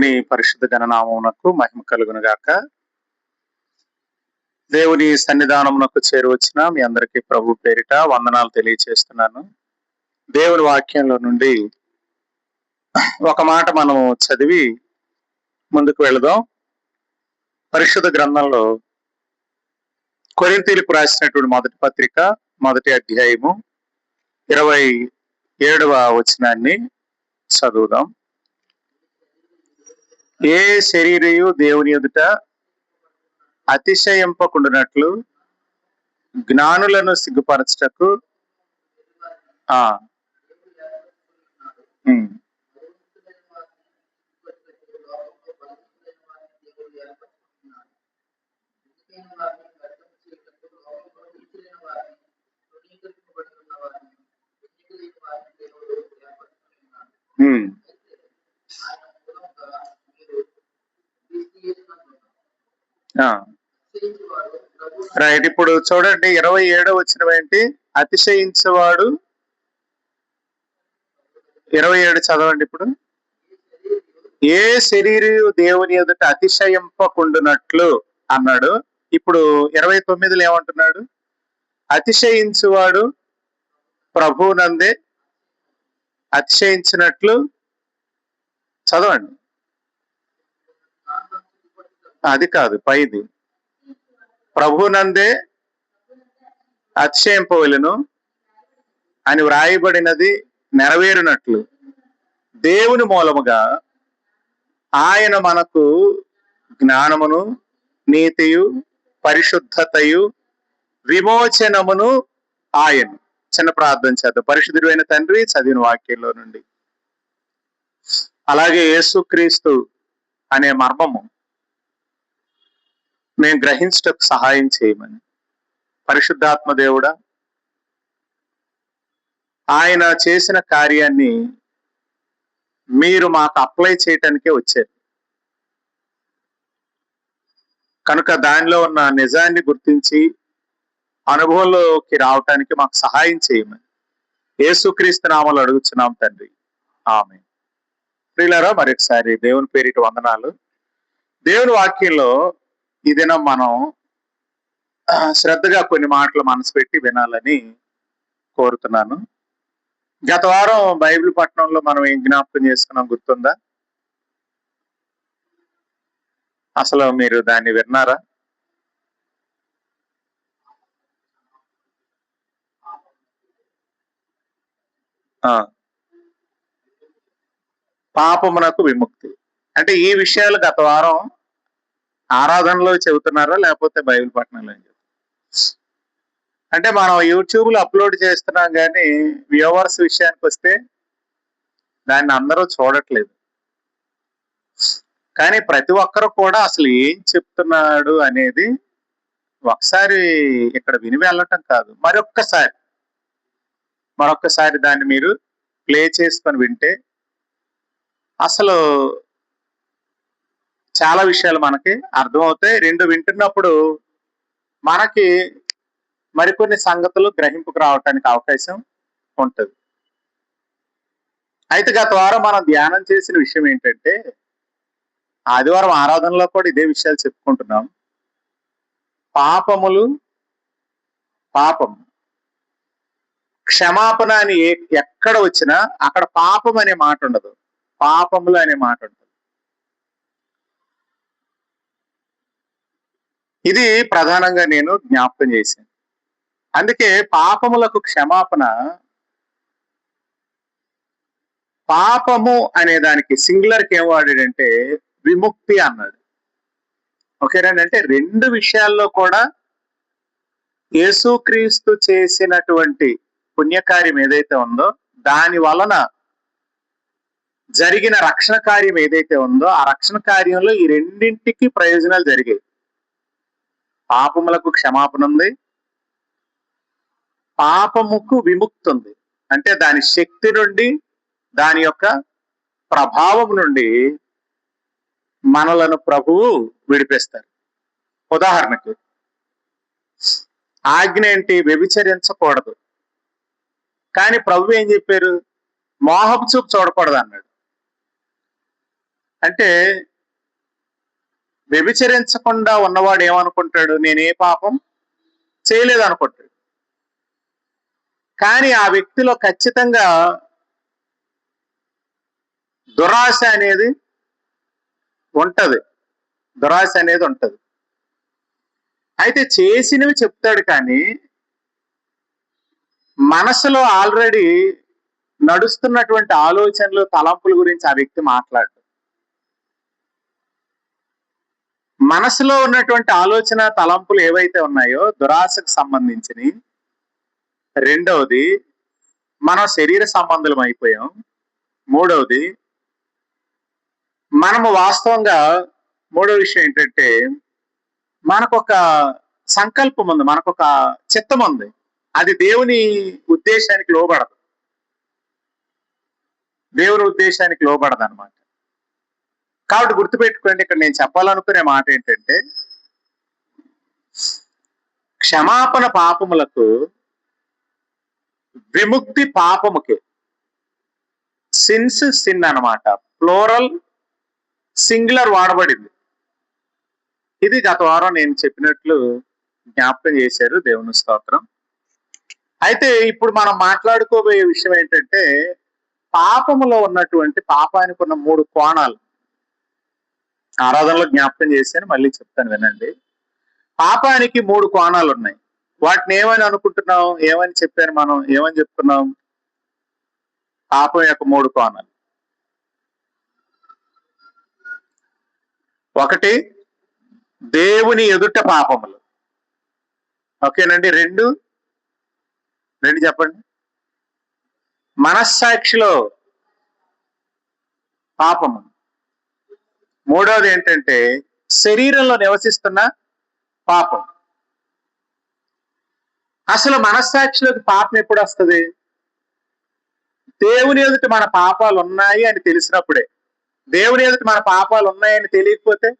దేవుని పరిశుద్ధ గణనామమునకు మహిమ కలుగును గాక. దేవుని సన్నిధానమునకు చేరువచ్చిన మీ అందరికీ ప్రభు పేరిట వందనాలు తెలియచేస్తున్నాను. దేవుని వాక్యంలో నుండి ఒక మాట మనం చదివి ముందుకు వెళదాం. పరిశుద్ధ గ్రంథంలో కొరింథీయులకు రాసినటువంటి మొదటి పత్రిక 1వ అధ్యాయము 27వ వచనాన్ని చదువుదాం. ఏ శరీరయు దేవుని ఎదుట అతిశయింపకుండునట్లు జ్ఞానులను సిగ్గుపరచుటకు రైట్. ఇప్పుడు చూడండి 27వ వచనం ఏంటి? అతిశయించేవాడు 27 చదవండి. ఇప్పుడు ఏ శరీరయు దేవుని ఎదుట అతిశయింపకుండునట్లు అన్నాడు. ఇప్పుడు 29లో ఏమంటున్నాడు? అతిశయించువాడు ప్రభువునందే అతిశయించినట్లు చదవండి. అది కాదు, పైది. ప్రభువునందే అతిశయింపవలెను అని వ్రాయబడినది నెరవేరునట్లు దేవుని మూలముగా ఆయన మనకు జ్ఞానమును, నీతియు, పరిశుద్ధతయు, విమోచనమును ఆయన. చిన్న ప్రార్థన చేద్దాం. పరిశుద్ధుడైన తండ్రి, చదివిన వాక్యంలో నుండి అలాగే యేసుక్రీస్తు అనే మర్మము మేము గ్రహించటకు సహాయం చేయమని, పరిశుద్ధాత్మ దేవుడా ఆయన చేసిన కార్యాన్ని మీరు మాకు అప్లై చేయటానికే వచ్చారు కనుక దానిలో ఉన్న నిజాన్ని గుర్తించి అనుభవంలోకి రావటానికి మాకు సహాయం చేయమని యేసుక్రీస్తు నామములో అడుగుచున్నాం తండ్రి, ఆమేన్. ప్రియులారా, మరొకసారి దేవుని పేరిట వందనాలు. దేవుని వాక్యంలో ఈ దినం మనం శ్రద్ధగా కొన్ని మాటలు మనసు పెట్టి వినాలని కోరుతున్నాను. గత వారం బైబిల్ పట్టణంలో మనం ఏం జ్ఞాపకం చేసుకున్నాం గుర్తుందా? అసలు మీరు దాన్ని విన్నారా? పాపమునకు విముక్తి అంటే ఈ విషయాలు గత వారం ఆరాధనలో చెబుతున్నారా లేకపోతే బైబిల్ పట్టణంలో? అంటే మనం యూట్యూబ్ లో అప్లోడ్ చేస్తున్నాం కానీ వ్యూవర్స్ విషయానికి వస్తే దాన్ని అందరూ చూడట్లేదు. కానీ ప్రతి ఒక్కరు కూడా అసలు ఏం చెప్తున్నాడు అనేది ఒకసారి ఇక్కడ విని వెళ్ళటం కాదు, మరొక్కసారి దాన్ని మీరు ప్లే చేసుకొని వింటే అసలు చాలా విషయాలు మనకి అర్థమవుతాయి. రెండు వింటున్నప్పుడు మనకి మరికొన్ని సంగతులు గ్రహింపుకు రావటానికి అవకాశం ఉంటుంది. అయితే గత వారం మనం ధ్యానం చేసిన విషయం ఏంటంటే, ఆదివారం ఆరాధనలో కూడా ఇదే విషయాలు చెప్పుకుంటున్నాం. పాపం క్షమాపణ అని ఎక్కడ వచ్చినా అక్కడ పాపం అనే మాట ఉండదు, పాపములు అనే మాట ఉంటుంది. ఇది ప్రధానంగా నేను జ్ఞాపకం చేశాను. అందుకే పాపములకు క్షమాపణ, పాపము అనే దానికి సింగులర్కి ఏం వాడాడంటే విముక్తి అన్నాడు. ఓకేనండి. అంటే రెండు విషయాల్లో కూడా యేసుక్రీస్తు చేసినటువంటి పుణ్యకార్యం ఏదైతే ఉందో దాని వలన జరిగిన రక్షణ కార్యం ఏదైతే ఉందో ఆ రక్షణ కార్యంలో ఈ రెండింటికి ప్రయోజనాలు జరిగాయి. పాపములకు క్షమాపణ ఉంది, పాపముకు విముక్తి ఉంది. అంటే దాని శక్తి నుండి, దాని యొక్క ప్రభావం నుండి మనలను ప్రభువు విడిపిస్తారు. ఉదాహరణకి ఆజ్ఞ ఏంటి? వ్యభిచరించకూడదు. కానీ ప్రభు ఏం చెప్పారు? మోహపు చూపు చూడకూడదు అన్నాడు. అంటే వ్యభిచరించకుండా ఉన్నవాడు ఏమనుకుంటాడు, నేనే పాపం చేయలేదు అనుకుంటాడు. కానీ ఆ వ్యక్తిలో ఖచ్చితంగా దురాశ అనేది ఉంటది. దురాశ అనేది ఉంటది. అయితే చేసినవి చెప్తాడు కానీ మనసులో ఆల్రెడీ నడుస్తున్నటువంటి ఆలోచనలు, తలంపుల గురించి ఆ వ్యక్తి మాట్లాడు. మనసులో ఉన్నటువంటి ఆలోచన, తలంపులు ఏవైతే ఉన్నాయో దురాశకు సంబంధించినవి. రెండవది, మనం శరీర సంబంధులం అయిపోయాం. మూడవది, మనము వాస్తవంగా మూడో విషయం ఏంటంటే మనకొక సంకల్పం ఉంది, మనకొక చిత్తం ఉంది. అది దేవుని ఉద్దేశానికి లోబడదు. దేవుని ఉద్దేశానికి లోబడదు అనమాట. కాబట్టి గుర్తుపెట్టుకోండి, ఇక్కడ నేను చెప్పాలనుకునే మాట ఏంటంటే క్షమాపణ పాపములకు, విముక్తి పాపముకి. సిన్స్ సిన్ అనమాట, ప్లోరల్ సింగులర్ వాడబడింది. ఇది గత వారం నేను చెప్పినట్లు జ్ఞాపకం చేశారు, దేవుని స్తోత్రం. అయితే ఇప్పుడు మనం మాట్లాడుకోబోయే విషయం ఏంటంటే పాపములో ఉన్నటువంటి, పాపానికి ఉన్న 3 కోణాలు. ఆరాధనలో జ్ఞాపకం చేశాను, మళ్ళీ చెప్తాను వినండి. పాపానికి 3 కోణాలు ఉన్నాయి. వాటిని ఏమని అనుకుంటున్నాం, ఏమని చెప్పాను, మనం ఏమని చెప్తున్నాం? పాపం యొక్క 3 కోణాలు. ఒకటి, దేవుని ఎదుట పాపములు. ఓకేనండి. రెండు చెప్పండి. మనస్సాక్షిలో పాపము. మూడవది ఏంటంటే శరీరంలో నివసిస్తున్న పాపం. అసలు మనస్సాక్షిలోకి పాపం ఎప్పుడు వస్తుంది? దేవుని ఎదుట మన పాపాలు ఉన్నాయి అని తెలిసినప్పుడే. దేవుని ఎదుట మన పాపాలు ఉన్నాయని తెలియకపోతే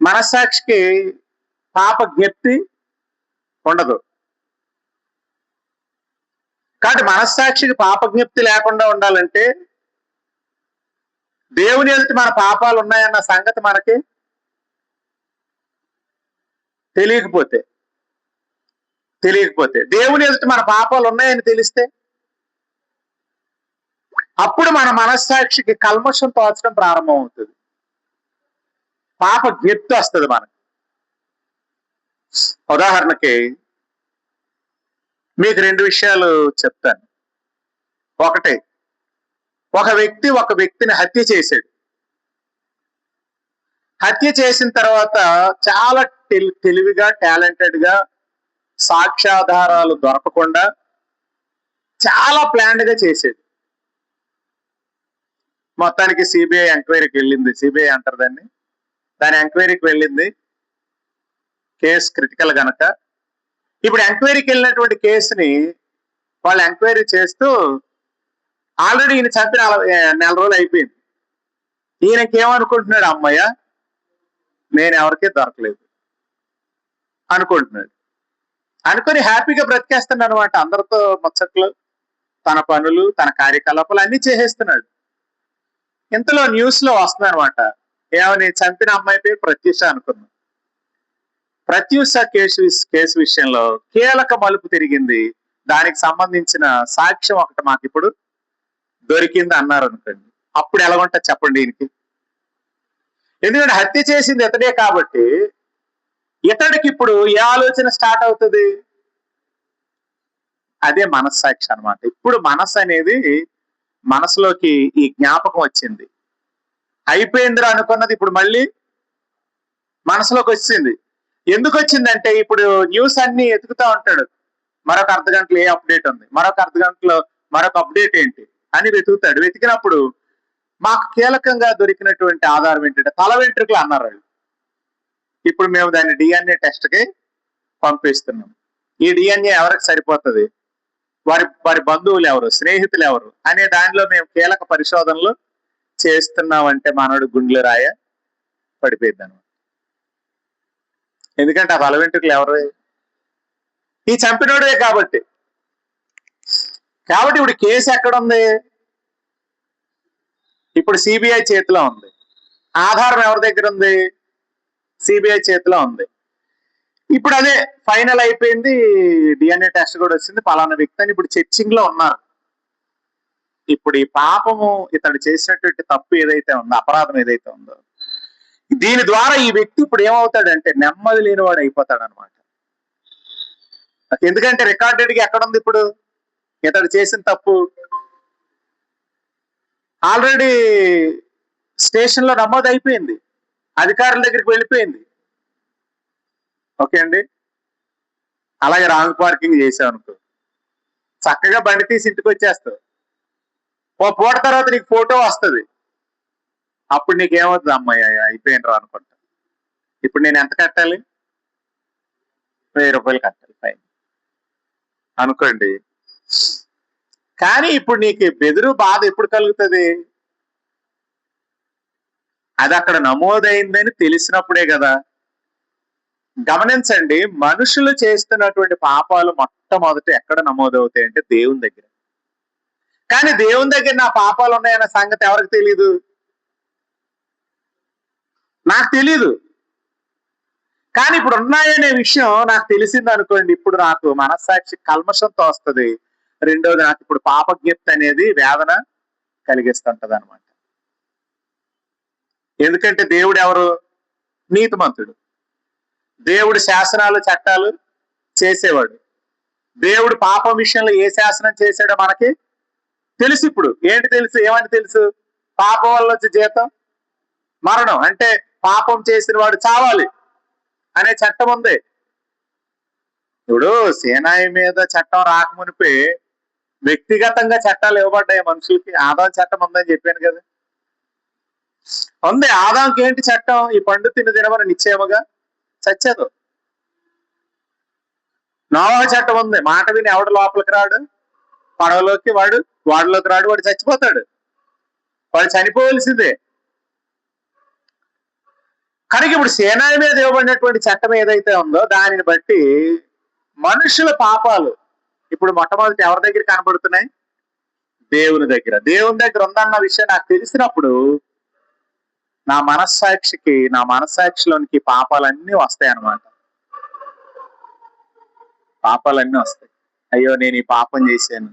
మనస్సాక్షికి పాప జ్ఞప్తి ఉండదు. కాబట్టి మనస్సాక్షికి పాప జ్ఞప్తి లేకుండా ఉండాలంటే దేవుని ఎదుట మన పాపాలు ఉన్నాయన్న సంగతి మనకి తెలియకపోతే దేవుని ఎదుట మన పాపాలు ఉన్నాయని తెలిస్తే అప్పుడు మన మనస్సాక్షికి కల్మషం తోచడం ప్రారంభం అవుతుంది. పాప జ్ఞప్తి వస్తుంది మనకి. ఉదాహరణకి మీకు 2 విషయాలు చెప్తాను. ఒకటి, ఒక వ్యక్తిని హత్య చేశాడు. హత్య చేసిన తర్వాత చాలా తెలివిగా, టాలెంటెడ్ గా, సాక్ష్యాధారాలు దొరకకుండా చాలా ప్లాన్డ్ గా చేశాడు. మొత్తానికి సిబిఐ ఎంక్వైరీకి వెళ్ళింది. సిబిఐ అంటారు దాన్ని. దాని ఎంక్వైరీకి వెళ్ళింది. కేసు క్రిటికల్ గనక ఇప్పుడు ఎంక్వైరీకి వెళ్ళినటువంటి కేసుని వాళ్ళు ఎంక్వైరీ చేస్తూ ఆల్రెడీ ఈయన చంపిన 4 రోజులు అయిపోయింది. ఈయనకేమనుకుంటున్నాడు, అమ్మయ్య నేను ఎవరికీ దొరకలేదు అనుకుంటున్నాడు. అనుకొని హ్యాపీగా బ్రతికేస్తున్నాడు అనమాట. అందరితో ముచ్చట్లు, తన పనులు, తన కార్యకలాపాలు అన్ని చేసేస్తున్నాడు. ఇంతలో న్యూస్ లో వస్తుంది అనమాట, ఏమని, చంపిన అమ్మాయి పేరు ప్రత్యూష అనుకున్నాం. ప్రత్యూష కేసు విషయంలో కీలక మలుపు తిరిగింది. దానికి సంబంధించిన సాక్ష్యం ఒకటి మాకు ఇప్పుడు దొరికింది అన్నారు అనుకోండి. అప్పుడు ఎలా ఉంటుంది చెప్పండి ఈయనకి? ఎందుకంటే హత్య చేసింది ఇతడే కాబట్టి ఇతడికి ఇప్పుడు ఏ ఆలోచన స్టార్ట్ అవుతుంది? అదే మనస్సాక్షి అనమాట. ఇప్పుడు మనసు అనేది, మనసులోకి ఈ జ్ఞాపకం వచ్చింది. అయిపోయిందిరా అనుకున్నది ఇప్పుడు మళ్ళీ మనసులోకి వచ్చింది. ఎందుకు వచ్చిందంటే ఇప్పుడు న్యూస్ అన్ని ఎతుకుతా ఉంటాడు. మరొక అర్ధ గంటలో ఏ అప్డేట్ ఉంది, మరొక అర్ధ గంటలో మరొక అప్డేట్ ఏంటి అని వెతుకుతాడు. వెతికినప్పుడు మాకు కీలకంగా దొరికినటువంటి ఆధారం ఏంటంటే తల వెంట్రుకలు అన్నారు వాళ్ళు. ఇప్పుడు మేము దాన్ని డిఎన్ఏ టెస్ట్ కి పంపిస్తున్నాం. ఈ డిఎన్ఏ ఎవరికి సరిపోతుంది, వారి బంధువులు ఎవరు, స్నేహితులు ఎవరు అనే దానిలో మేము కీలక పరిశోధనలు చేస్తున్నామంటే మనోడు గుండెలు రాయ పడిపోయింది అనమాట. ఎందుకంటే ఆ తల వెంట్రుకలు ఎవరు? ఈ చంపినోడే కాబట్టి. ఇప్పుడు కేసు ఎక్కడుంది? ఇప్పుడు సిబిఐ చేతిలో ఉంది. ఆధారం ఎవరి దగ్గర ఉంది? సిబిఐ చేతిలో ఉంది. ఇప్పుడు అదే ఫైనల్ అయిపోయింది, డిఎన్ఏ టెస్ట్ కూడా వచ్చింది, పలానా వ్యక్తి అని ఇప్పుడు చర్చింగ్ లో ఉన్నారు. ఇప్పుడు ఈ పాపము, ఇతడు చేసినటువంటి తప్పు ఏదైతే ఉందో, అపరాధం ఏదైతే ఉందో, దీని ద్వారా ఈ వ్యక్తి ఇప్పుడు ఏమవుతాడంటే నెమ్మది లేనివాడు అయిపోతాడు అనమాట. ఎందుకంటే రికార్డెడ్ గా ఎక్కడ ఉంది? ఇప్పుడు ఇతడు చేసిన తప్పు ఆల్రెడీ స్టేషన్ లో నమోదు అయిపోయింది, అధికారుల దగ్గరికి వెళ్ళిపోయింది. ఓకే అండి. అలాగే రాంగ్ పార్కింగ్ చేసావు అనుకో, చక్కగా బండి తీసి ఇంటికి వచ్చేస్తావు. ఓ పూట తర్వాత నీకు ఫోటో వస్తుంది. అప్పుడు నీకేమవుతుంది? అమ్మాయి అయిపోయినరా అనుకుంటా. ఇప్పుడు నేను ఎంత కట్టాలి? 1000 రూపాయలు కట్టాలి ఫైన్ అనుకోండి. కానీ ఇప్పుడు నీకు బెదురు బాధ ఎప్పుడు కలుగుతుంది? అది అక్కడ నమోదైందని తెలిసినప్పుడే కదా. గమనించండి, మనుషులు చేస్తున్నటువంటి పాపాలు మొట్టమొదట ఎక్కడ నమోదవుతాయి అంటే దేవుని దగ్గర. కానీ దేవుని దగ్గర నా పాపాలు ఉన్నాయన్న సంగతి ఎవరికి తెలీదు? నాకు తెలీదు. కానీ ఇప్పుడు ఉన్నాయనే విషయం నాకు తెలిసింది అనుకోండి, ఇప్పుడు నాకు మనస్సాక్షి కల్మషంతో వస్తుంది. రెండోది, నాకు ఇప్పుడు పాపజ్ఞప్తి అనేది వేదన కలిగిస్తుంటది అనమాట. ఎందుకంటే దేవుడు ఎవరు? నీతిమంతుడు. దేవుడు శాసనాలు చట్టాలు చేసేవాడు. దేవుడు పాపం విషయంలో ఏ శాసనం చేశాడో మనకి తెలుసు. ఇప్పుడు ఏంటి తెలుసు? ఏమని తెలుసు? పాపం వల్ల వచ్చే జీతం మరణం, అంటే పాపం చేసిన వాడు చావాలి అనే చట్టం ఉంది. ఇప్పుడు సేనాయి మీద చట్టం రాకమునిపే వ్యక్తిగతంగా చట్టాలు ఇవ్వబడ్డాయి మనుషులకి. ఆదాం చట్టం ఉందని చెప్పాను కదా, ఉంది. ఆదాంకి ఏంటి చట్టం? ఈ పండు తిని తినమని నిశ్చయముగా చచ్చదు. నోవహు చట్టం ఉంది, మాట విని ఎవడు లోపలికి రాడు, పడవలోకి వాడిలోకి రాడు, వాడు చచ్చిపోతాడు, వాడు చనిపోవలసిందే. కనుక ఇప్పుడు సేనాయి మీద ఇవ్వబడినటువంటి చట్టం ఏదైతే ఉందో దానిని బట్టి మనుషుల పాపాలు ఇప్పుడు మొట్టమొదటి ఎవరి దగ్గర కనబడుతున్నాయి? దేవుని దగ్గర. దేవుని దగ్గర ఉందన్న విషయం నాకు తెలిసినప్పుడు నా మనస్సాక్షిలోనికి పాపాలన్నీ వస్తాయి అన్నమాట. పాపాలన్నీ వస్తాయి. అయ్యో, నేను ఈ పాపం చేశాను,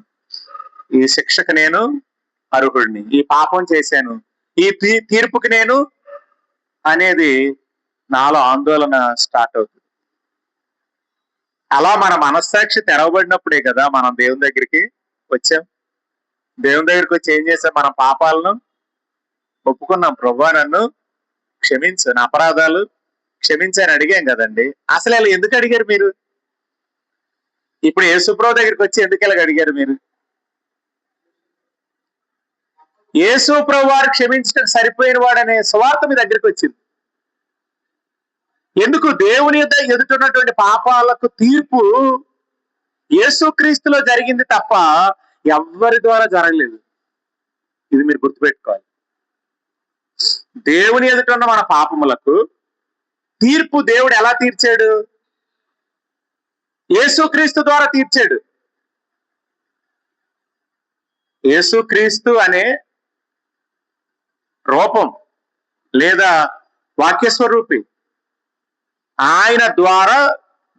ఈ శిక్షకు నేను అర్హుడిని, ఈ పాపం చేశాను, ఈ తీర్పుకి నేను అనేది నాలో ఆందోళన స్టార్ట్ అవుతుంది. అలా మన మనస్సాక్షి తెరవబడినప్పుడే కదా మనం దేవుని దగ్గరికి వచ్చాం. దేవుని దగ్గరికి వచ్చి ఏం చేసాం? మన పాపాలను ఒప్పుకున్నాం. ప్రభువా, నన్ను క్షమించు, నా అపరాధాలు క్షమించని అడిగాం కదండి. అసలు ఇలా ఎందుకు అడిగారు మీరు? ఇప్పుడు యేసుప్రభు దగ్గరికి వచ్చి ఎందుకు ఇలాగ అడిగారు మీరు? యేసుప్రభు వారు క్షమించడం సరిపోయిన వాడనే సువార్త మీ దగ్గరికి వచ్చింది. ఎందుకు? దేవుని ఎదుటిన్నటువంటి పాపాలకు తీర్పు యేసుక్రీస్తులో జరిగింది తప్ప ఎవ్వరి ద్వారా జరగలేదు. ఇది మీరు గుర్తుపెట్టుకోవాలి. దేవుని ఎదుటిన్న మన పాపములకు తీర్పు దేవుడు ఎలా తీర్చాడు? యేసుక్రీస్తు ద్వారా తీర్చాడు. యేసుక్రీస్తు అనే రూపం లేదా వాక్యస్వరూపి, ఆయన ద్వారా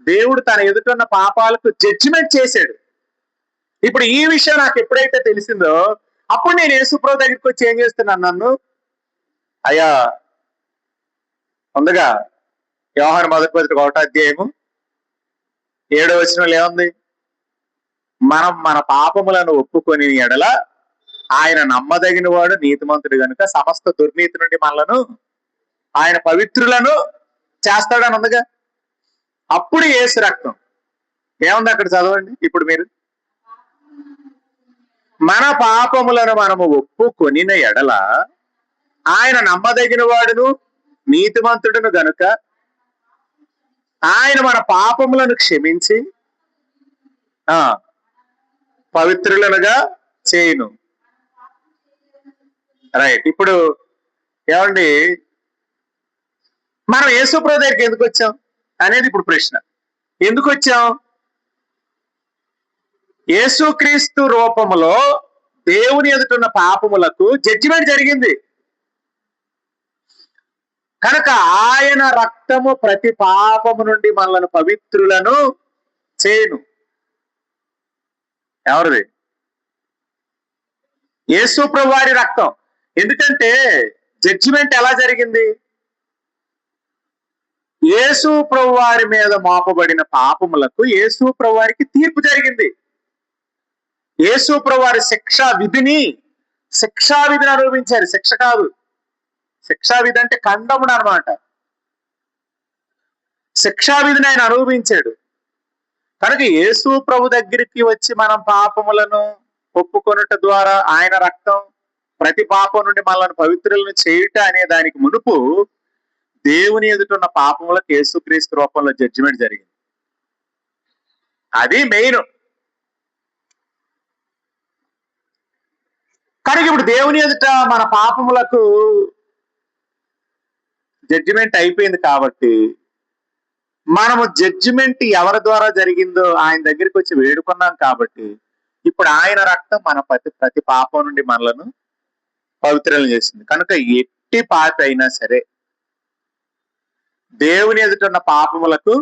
దేవుడు తన ఎదుటిన్న పాపాలకు జడ్జిమెంట్ చేశాడు. ఇప్పుడు ఈ విషయం నాకు ఎప్పుడైతే తెలిసిందో అప్పుడు నేను యేసుప్రభు దగ్గరికి వచ్చి ఏం చేస్తున్నాను? నన్ను అయ్యా, ముందుగా యోహాను 1:1 ఏముంది? మనం మన పాపములను ఒప్పుకొని ఎడల ఆయన నమ్మదగిన వాడు, నీతిమంతుడు గనుక సమస్త దుర్నీతి నుండి మనలను ఆయన పవిత్రులను చేస్తాడని ఉందిగా. అప్పుడు యేసు రక్తం ఏముంది అక్కడ? చదవండి ఇప్పుడు మీరు. మన పాపములను మనము ఒప్పుకొనిన ఎడల ఆయన నమ్మదగిన వాడును నీతిమంతుడును గనుక ఆయన మన పాపములను క్షమించి పవిత్రులనుగా చేయును. రైట్. ఇప్పుడు ఏమండి, మనం యేసుప్రభు దగ్గరికి ఎందుకు వచ్చాం అనేది ఇప్పుడు ప్రశ్న. ఎందుకు వచ్చాం? యేసుక్రీస్తు రూపములో దేవుని ఎదుటున్న పాపములకు జడ్జిమెంట్ జరిగింది. కనుక ఆయన రక్తము ప్రతి పాపము నుండి మనలను పవిత్రులను చేయును. ఎవరిది? యేసు ప్రభువారి రక్తం. ఎందుకంటే జడ్జిమెంట్ ఎలా జరిగింది? యేసు ప్రభువారి మీద మోపబడిన పాపములకు యేసు ప్రభువారికి తీర్పు జరిగింది. యేసు ప్రభువారి శిక్షా విధిని అనుభవించారు. శిక్ష కాదు, శిక్షా విధి అంటే ఖండముడు అనమాట. శిక్షా విధిని ఆయన అనుభవించాడు. కనుక యేసు ప్రభు దగ్గరికి వచ్చి మనం పాపములను ఒప్పుకొనుట ద్వారా ఆయన రక్తం ప్రతి పాపం నుండి మనల్ని పవిత్రులను చేయుట అనే దానికి మునుపు దేవుని ఎదుటున్న పాపములకు యేసుక్రీస్తు రూపంలో జడ్జిమెంట్ జరిగింది. అది మెయిన్. కనుక ఇప్పుడు దేవుని ఎదుట మన పాపములకు జడ్జిమెంట్ అయిపోయింది కాబట్టి మనము జడ్జిమెంట్ ఎవరి ద్వారా జరిగిందో ఆయన దగ్గరికి వచ్చి వేడుకున్నాం కాబట్టి ఇప్పుడు ఆయన రక్తం మన ప్రతి పాపం నుండి మనలను పవిత్రలు చేసింది. కనుక ఎట్టి పాపి అయినా సరే దేవుని ఎదుటున్న పాపములకు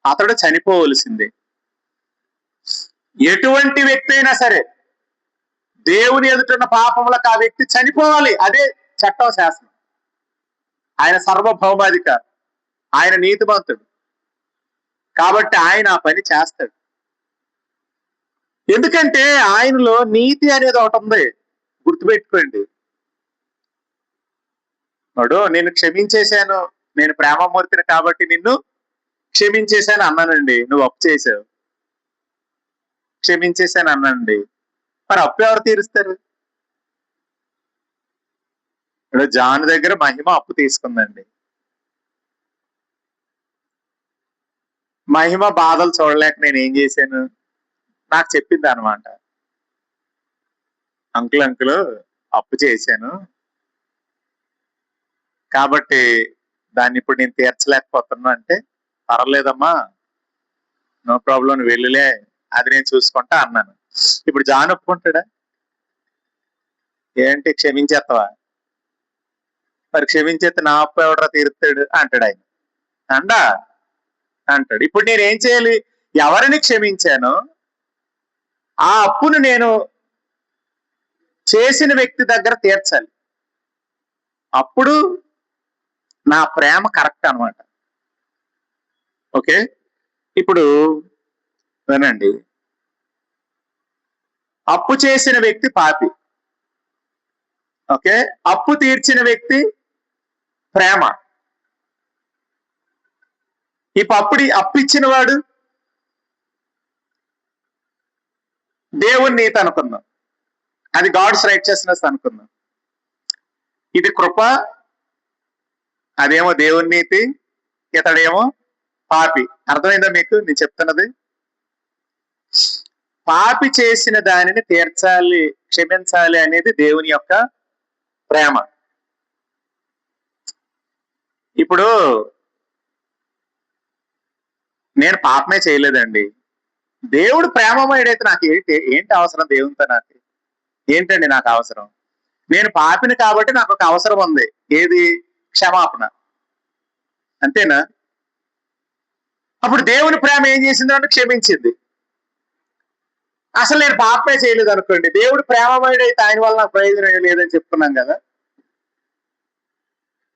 అతడు చనిపోవలసిందే. ఎటువంటి వ్యక్తి అయినా సరే దేవుని ఎదుటున్న పాపములకు ఆ వ్యక్తి చనిపోవాలి. అదే చట్టం, శాసనం. ఆయన సర్వభౌమాధికారి, ఆయన నీతిమంతుడు కాబట్టి ఆయన ఆ పని చేస్తాడు. ఎందుకంటే ఆయనలో నీతి అనేది ఒకటి ఉంది, గుర్తుపెట్టుకోండి. వాడు నేను క్షమించేశాను, నేను ప్రేమమూర్తిని కాబట్టి నిన్ను క్షమించేశాను అన్నానండి, నువ్వు అప్పు చేసావు. క్షమించేశాను అన్నానండి, మరి అప్పు ఎవరు తీరుస్తారు? ఇప్పుడు జాన్ దగ్గర మహిమ అప్పు తీసుకుందండి. మహిమ బాధలు చూడలేక నేను ఏం చేశాను, నాకు చెప్పింది అనమాట, అంకుల్ అప్పు చేశాను కాబట్టి దాన్ని ఇప్పుడు నేను తీర్చలేకపోతున్నా అంటే, పర్వాలేదమ్మా, నో ప్రాబ్లం, వెళ్ళులే, అది నేను చూసుకుంటా అన్నాను. ఇప్పుడు జాన్ ఒప్పుకుంటాడా? ఏంటి క్షమించేస్తావా? మరి క్షమించేస్తే నా అప్పు ఎవడరా తీరుస్తాడు అంటాడు ఆయన. అంటాడు. ఇప్పుడు నేను ఏం చేయాలి? ఎవరిని క్షమించానో ఆ అప్పును నేను చేసిన వ్యక్తి దగ్గర తీర్చాలి. అప్పుడు నా ప్రేమ కరెక్ట్ అనమాట. ఓకే, ఇప్పుడు వినండి. అప్పు చేసిన వ్యక్తి పాపి, ఓకే, అప్పు తీర్చిన వ్యక్తి ప్రేమ. ఇప్పుడు అప్పు ఇచ్చిన వాడు దేవుని నీతి అనుకుందాం, అది గాడ్స్ రైచియస్నెస్ అనుకుందాం. ఇది కృప, అదేమో దేవుని నీతి, ఇతడేమో పాపి. అర్థమైందా మీకు నేను చెప్తున్నది? పాపి చేసిన దానిని తీర్చాలి, క్షమించాలి అనేది దేవుని యొక్క ప్రేమ. ఇప్పుడు నేను పాపమే చేయలేదండి, దేవుడు ప్రేమమయుడైతే నాకు ఏంటి అవసరం దేవునితో? నాకు ఏంటండి నాకు అవసరం? నేను పాపిని కాబట్టి నాకు ఒక అవసరం ఉంది, ఏది? క్షమాపణ. అంతేనా? అప్పుడు దేవుని ప్రేమ ఏం చేసింది? అంటే క్షమించింది. అసలు నేను పాపమే చేయలేదు అనుకోండి, దేవుడు ప్రేమమయుడైతే ఆయన వల్ల నాకు ప్రయోజనం లేదని చెప్తున్నాం కదా.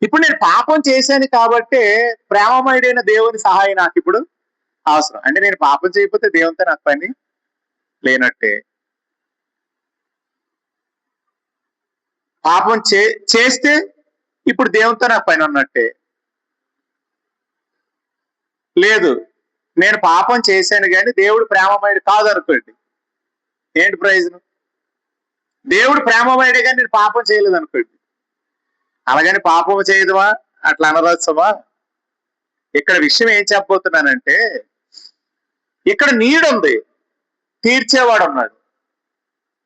ఇప్పుడు నేను పాపం చేశాను కాబట్టి ప్రేమమయుడైన దేవుని సహాయం నాకు ఇప్పుడు అవసరం. అంటే నేను పాపం చేయకపోతే దేవునితో నాకు పని లేనట్టే. పాపం చేస్తే ఇప్పుడు దేవునితో నాకు పని ఉన్నట్టే. లేదు, నేను పాపం చేశాను కానీ దేవుడు ప్రేమమయుడు కాదు అనుకోండి, ఏంటి ప్రయోజనం? దేవుడు ప్రేమమయుడే కానీ నేను పాపం చేయలేదు అనుకోండి, అలాగని పాపం చేయదువా అట్లా అనరసమా? ఇక్కడ విషయం ఏం చెప్పబోతున్నానంటే, ఇక్కడ నీడుంది, తీర్చేవాడు ఉన్నాడు.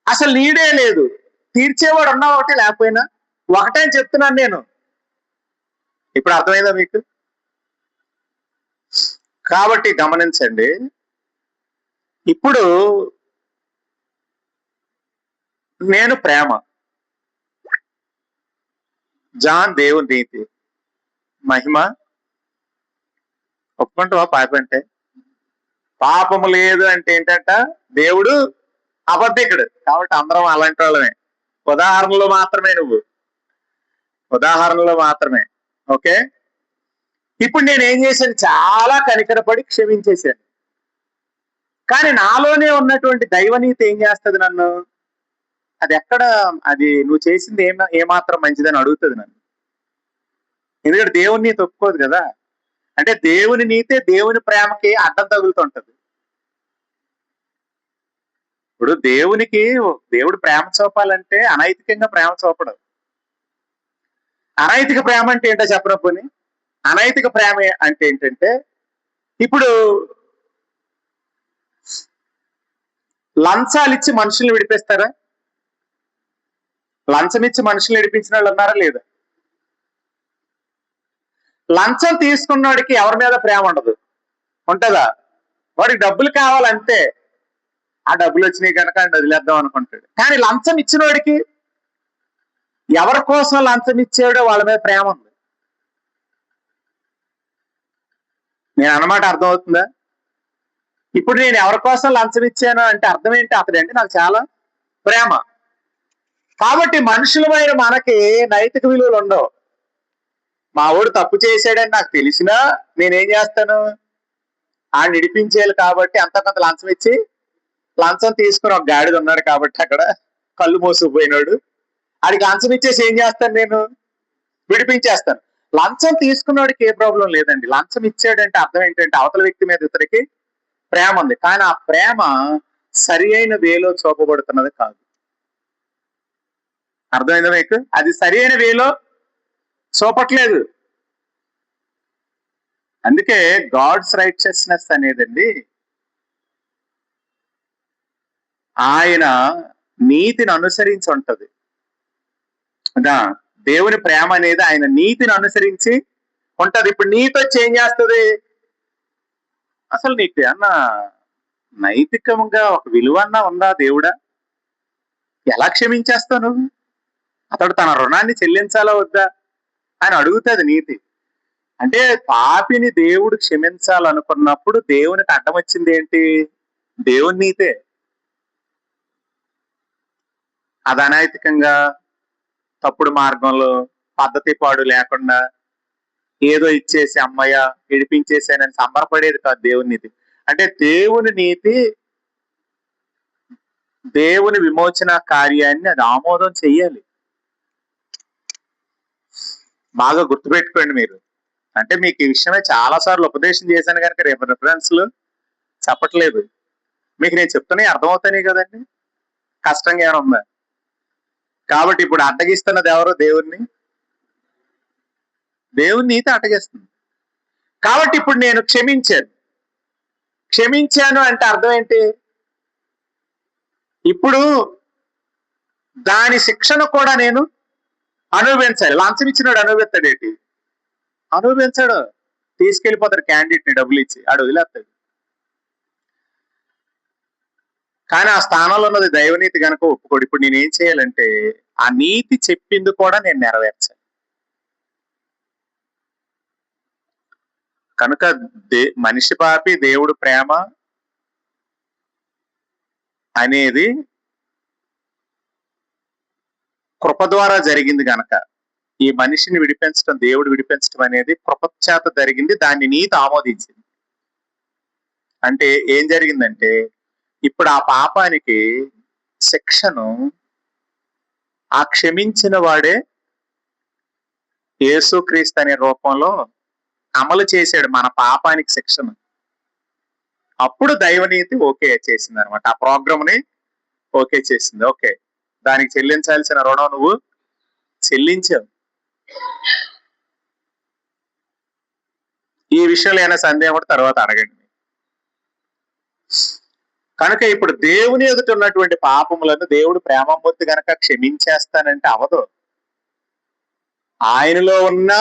అసలు నీడే లేదు, తీర్చేవాడు ఉన్నా ఒకటి, లేకపోయినా ఒకటే అని చెప్తున్నాను నేను. ఇప్పుడు అర్థమైందా మీకు? కాబట్టి గమనించండి, ఇప్పుడు నేను ప్రేమ. జాన్ దేవుని నీతి. మహిమ. ఒప్పుకుంటావా పాపం అంటే? పాపము లేదు అంటే ఏంటంట? దేవుడు అబద్ధికుడు. కాబట్టి అందరం అలాంటి వాళ్ళమే. ఉదాహరణలో మాత్రమే నువ్వు. ఉదాహరణలో మాత్రమే. ఓకే. ఇప్పుడు నేను ఏం చేశాను? చాలా కనికరపడి క్షమించేశాను. కానీ నాలోనే ఉన్నటువంటి దైవనీతి ఏం చేస్తుంది నన్ను? అది ఎక్కడ, అది నువ్వు చేసింది ఏమాత్రం మంచిదని అడుగుతుంది నన్ను. ఎందుకంటే దేవుని నీతి ఒప్పుకోదు కదా. అంటే దేవుని నీతే దేవుని ప్రేమకి అడ్డం తగులుతుంటది. ఇప్పుడు దేవుడు ప్రేమ చూపాలంటే అనైతికంగా ప్రేమ చూపడం. అనైతిక ప్రేమ అంటే ఏంటో చెప్పరా పోనీ? అనైతిక ప్రేమ అంటే ఏంటంటే, ఇప్పుడు లంచాలు ఇచ్చి మనుషుల్ని విడిపిస్తారా? లంచం ఇచ్చి మనుషుల్ని విడిపించిన వాళ్ళు ఉన్నారా లేదా? లంచం తీసుకున్నవాడికి ఎవరి మీద ప్రేమ ఉండదు, ఉంటదా? వాడికి డబ్బులు కావాలంతే. ఆ డబ్బులు వచ్చినాయి కనుక ఆయన వదిలేద్దాం అనుకుంటాడు. కానీ లంచం ఇచ్చిన వాడికి, ఎవరి కోసం లంచం ఇచ్చాడో వాళ్ళ మీద ప్రేమ ఉంది. నేను అన్నమాట అర్థమవుతుందా? ఇప్పుడు నేను ఎవరి కోసం లంచం ఇచ్చాను అంటే అర్థం ఏంటి? అతడంటే నాకు చాలా ప్రేమ. కాబట్టి మనుషులమైన మనకి నైతిక విలువలు ఉండవు. మా వాడు తప్పు చేశాడని నాకు తెలిసినా నేనేం చేస్తాను? ఆ నిడిపించేయాలి కాబట్టి అంత కొంత లంచం ఇచ్చి, లంచం తీసుకుని ఒక గాడిద ఉన్నాడు కాబట్టి అక్కడ కళ్ళు మోసుకుపోయినాడు, ఆడికి లంచం ఇచ్చేసి ఏం చేస్తాను? నేను విడిపించేస్తాను. లంచం తీసుకున్నవాడికి ఏ ప్రాబ్లం లేదండి. లంచం ఇచ్చాడంటే అర్థం ఏంటంటే అవతల వ్యక్తి మీద ఇతనికి ప్రేమ ఉంది. కానీ ఆ ప్రేమ సరి అయిన వేలో చూపబడుతున్నది కాదు. అర్థమైందా మీకు? అది సరి అయిన వేలో చూపట్లేదు. అందుకే గాడ్స్ రైచియస్నెస్ అనేదండి, ఆయన నీతిని అనుసరించి ఉంటది. దేవుని ప్రేమ అనేది ఆయన నీతిని అనుసరించి ఉంటది. ఇప్పుడు నీతి వచ్చి ఏం చేస్తుంది? అసలు నీకు అన్న నైతికంగా ఒక విలువ అన్నా ఉందా? దేవుడా ఎలా క్షమించేస్తావు నువ్వు? అతడు తన రుణాన్ని చెల్లించాలా వద్దా అని అడుగుతుంది నీతి. అంటే పాపిని దేవుడు క్షమించాలనుకున్నప్పుడు దేవునికి అడ్డం వచ్చింది ఏంటి? దేవుని నీతే. అది అనైతికంగా తప్పుడు మార్గంలో పద్ధతి పాడు లేకుండా ఏదో ఇచ్చేసి అమ్మయ్య విడిపించేసానని సంబరపడేది కాదు దేవుని నీతి. అంటే దేవుని నీతి దేవుని విమోచన కార్యాన్ని అది ఆమోదం చెయ్యాలి. బాగా గుర్తుపెట్టుకోండి మీరు. అంటే మీకు ఈ విషయమే చాలా సార్లు ఉపదేశం చేశాను కనుక రేపు రిఫరెన్స్లు చెప్పట్లేదు. మీకు నేను చెప్తున్నా అర్థమవుతానే కదండి. కష్టంగా ఏమైనా ఉందా? కాబట్టి ఇప్పుడు అడ్డగిస్తున్నది ఎవరు? దేవుని నీతి అడ్డగిస్తుంది. కాబట్టి ఇప్పుడు నేను క్షమించాను అంటే అర్థం ఏంటి? ఇప్పుడు దాని శిక్షను కూడా నేను అనుభవించాలి. లంచం ఇచ్చినాడు అనుభవిస్తాడేంటి? అనుభవించాడు. తీసుకెళ్ళిపోతాడు క్యాండిడేట్ ని డబ్బులు ఇచ్చి, ఆడు వదిలేస్తాడు. కానీ ఆ స్థానంలో ఉన్నది దైవనీతి గనక ఒప్పుకోడు. ఇప్పుడు నేనేం చేయాలంటే ఆ నీతి చెప్పింది కూడా నేను నెరవేర్చాలి. కనుక మనిషి పాపి దేవుడు ప్రేమ అనేది కృప ద్వారా జరిగింది గనక, ఈ మనిషిని విడిపించడం, దేవుడు విడిపించడం అనేది కృపచేత జరిగింది. దాన్ని నీతి ఆమోదించింది. అంటే ఏం జరిగిందంటే ఇప్పుడు ఆ పాపానికి శిక్షను ఆ క్షమించిన వాడే యేసుక్రీస్తు అనే రూపంలో అమలు చేశాడు మన పాపానికి శిక్షను. అప్పుడు దైవనీతి ఓకే చేసింది అనమాట. ఆ ప్రోగ్రామ్ ని ఓకే చేసింది. ఓకే, దానికి చెల్లించాల్సిన రుణం నువ్వు చెల్లించావు. ఈ విషయంలో ఏమైనా సందేహం కూడా తర్వాత అడగండి. కనుక ఇప్పుడు దేవుని ఎదుట ఉన్నటువంటి పాపములను దేవుడు ప్రేమమూర్తి గనక క్షమించేస్తానంటే అవదు. ఆయనలో ఉన్న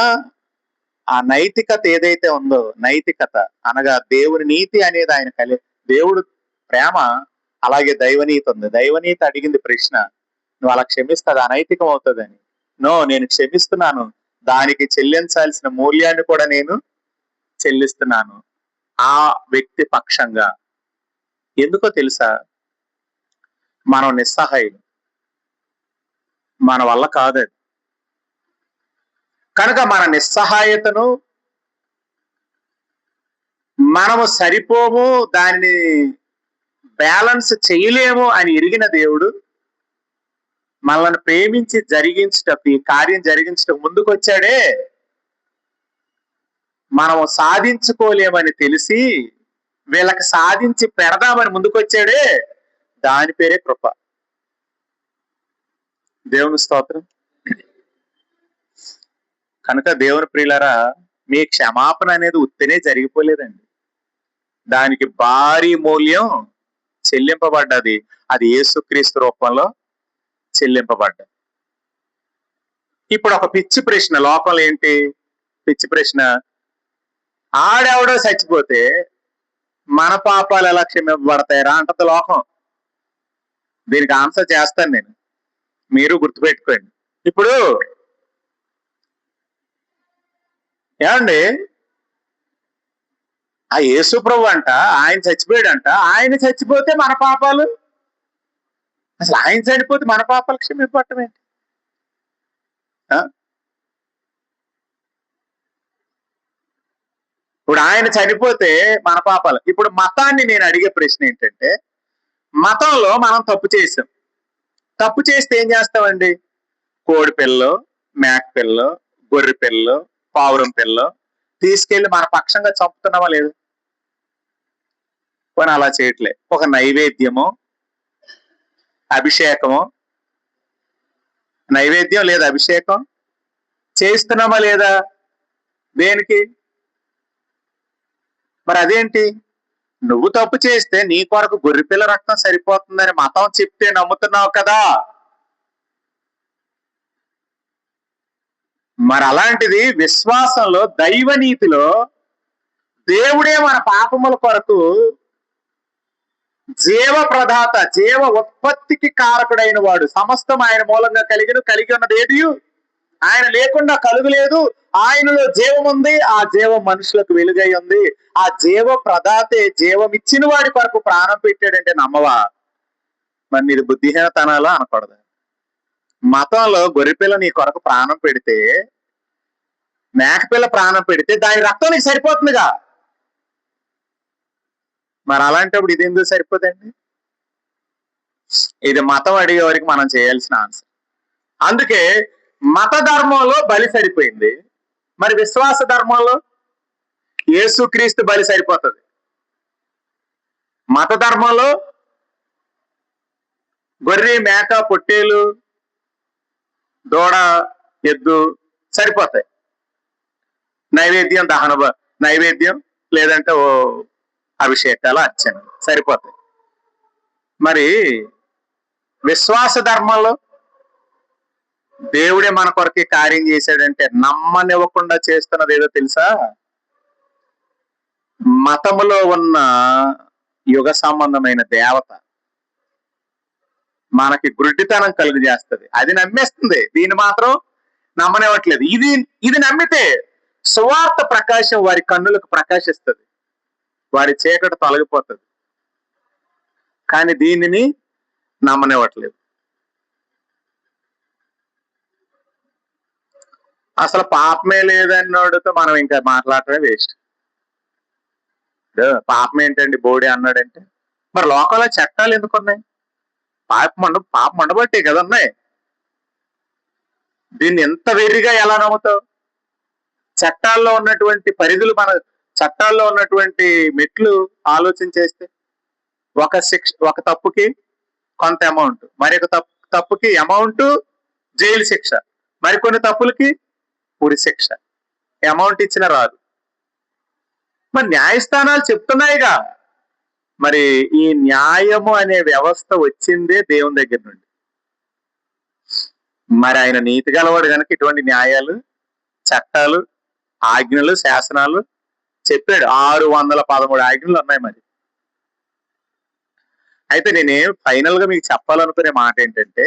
ఆ నైతికత ఏదైతే ఉందో, నైతికత అనగా దేవుని నీతి అనేది ఆయన దేవుడు ప్రేమ, అలాగే దైవనీతి ఉంది. దైవనీతి అడిగింది ప్రశ్న, నువ్వు అలా క్షమిస్తే అది అనైతికం అవుతుందని. నో, నేను క్షమిస్తున్నాను, దానికి చెల్లించాల్సిన మూల్యాన్ని కూడా నేను చెల్లిస్తున్నాను ఆ వ్యక్తి పక్షంగా. ఎందుకో తెలుసా? మనం నిస్సహాయం, మన వల్ల కాదది. కనుక మన నిస్సహాయతను, మనము సరిపోము, దాన్ని బ్యాలెన్స్ చేయలేము అని ఎరిగిన దేవుడు మనల్ని ప్రేమించి జరిగించటకు, ఈ కార్యం జరిగించటకు ముందుకొచ్చాడే. మనము సాధించుకోలేమని తెలిసి వీళ్ళకి సాధించి పెడదామని ముందుకొచ్చాడే, దాని పేరే కృప. దేవుని స్తోత్రం. కనుక దేవుని ప్రియులారా, మీ క్షమాపణ అనేది ఉత్తనే జరిగిపోలేదండి. దానికి భారీ మూల్యం చెల్లింపబడ్డది. అది యేసుక్రీస్తు రూపంలో చెల్లింపబడ్డది. ఇప్పుడు ఒక పిచ్చి ప్రశ్న లోపల ఏంటి? పిచ్చి ప్రశ్న, ఆడెవడో చచ్చిపోతే మన పాపాలు ఎలా క్షమింపబడతాయరా అంటది లోకం. దీనికి ఆన్సర్ చేస్తాను నేను, మీరు గుర్తుపెట్టుకోండి. ఇప్పుడు ఏమండి, ఆ యేసు ప్రభు అంట ఆయన చచ్చిపోయాడంట, ఆయన చచ్చిపోతే మన పాపాలు, అసలు ఆయన చనిపోతే మన పాపాలు క్షమింపబడటం ఏంటి? ఇప్పుడు ఆయన చనిపోతే మన పాపాలు. ఇప్పుడు మతాన్ని నేను అడిగే ప్రశ్న ఏంటంటే, మతంలో మనం తప్పు చేసాం, తప్పు చేస్తే ఏం చేస్తామండి? కోడి పిల్లో, మేక పిల్లో, గొర్రె పిల్లో, పావురం పిల్లో తీసుకెళ్లి మన పక్షంగా చంపుతున్నామా లేదు? పోనీ అలా చేయట్లే, ఒక నైవేద్యము, అభిషేకము, నైవేద్యం లేదా అభిషేకం చేస్తున్నామా లేదా? దేనికి? మరి అదేంటి? నువ్వు తప్పు చేస్తే నీ కొరకు గొర్రెపిల్ల రక్తం సరిపోతుందని మతం చెప్తే నమ్ముతున్నావు కదా. మరి అలాంటిది విశ్వాసంలో, దైవనీతిలో దేవుడే మన పాపముల కొరకు జీవ ప్రదాత, జీవ ఉత్పత్తికి కారకుడైన వాడు. సమస్తం ఆయన మూలంగా కలిగి ఉన్నది ఏది ఆయన లేకుండా కలుగులేదు. ఆయనలో జీవం ఉంది, ఆ జీవం మనుషులకు వెలుగై ఉంది. ఆ జీవ ప్రదాతే జీవం ఇచ్చిన వాడి కొరకు ప్రాణం పెట్టాడంటే నమ్మవా? మరి నీది బుద్ధిహీనతనాలో అనకూడదు. మతంలో గొర్రెపిల్ల నీ కొరకు ప్రాణం పెడితే, మేకపిల్ల ప్రాణం పెడితే దాని రక్తం నీకు సరిపోతుందిగా. మరి అలాంటప్పుడు ఇది ఎందుకు సరిపోదండి? ఇది మతం అడిగే వరకు మనం చేయాల్సిన ఆన్సర్. అందుకే మత ధర్మంలో బలి సరిపోయింది, మరి విశ్వాస ధర్మంలో యేసుక్రీస్తు బలి సరిపోతుంది. మత ధర్మంలో గొర్రె, మేక, పొట్టేలు, దూడ, ఎద్దు సరిపోతాయి. నైవేద్యం, నైవేద్యం లేదంటే ఓ అభిషేకాలు, అర్చన సరిపోతాయి. మరి విశ్వాస ధర్మంలో దేవుడే మన కొరకే కార్యం చేశాడంటే నమ్మనివ్వకుండా చేస్తున్నది ఏదో తెలుసా? మతములో ఉన్న యుగ సంబంధమైన దేవత మనకి గుడ్డితనం కలుగు చేస్తుంది. అది నమ్మేస్తుంది, దీన్ని మాత్రం నమ్మనివ్వట్లేదు. ఇది నమ్మితే సువార్త ప్రకాశం వారి కన్నులకు ప్రకాశిస్తుంది, వారి చీకటి తొలగిపోతుంది. కానీ దీనిని నమ్మనివ్వట్లేదు. అసలు పాపమే లేదన్నోడితో మనం ఇంకా మాట్లాడటమే వేస్ట్. పాపం ఏంటండి బోడి అన్నాడంటే, మరి లోకంలో చట్టాలు ఎందుకున్నాయి? పాపం ఉండబట్టే కదా ఉన్నాయి. దీన్ని ఎంత వెర్రిగా ఎలా నమ్ముతావు? చట్టాల్లో ఉన్నటువంటి పరిధులు, మన చట్టాల్లో ఉన్నటువంటి మెట్లు ఆలోచన చేస్తే, ఒక తప్పుకి కొంత అమౌంట్, మరొక తప్పుకి అమౌంట్ జైలు శిక్ష, మరికొన్ని తప్పులకి ఉరి శిక్ష. అమౌంట్ ఇచ్చిన రాదు. మరి న్యాయస్థానాలు చెప్తున్నాయిగా. మరి ఈ న్యాయము అనే వ్యవస్థ వచ్చిందే దేవుని దగ్గర నుండి. మరి ఆయన నీతి గలవాడు కనుక ఇటువంటి న్యాయాలు, చట్టాలు, ఆజ్ఞలు, శాసనాలు చెప్పాడు. 613 ఆజ్ఞలు ఉన్నాయి. మరి అయితే నేనేం ఫైనల్ గా మీకు చెప్పాలనుకునే మాట ఏంటంటే,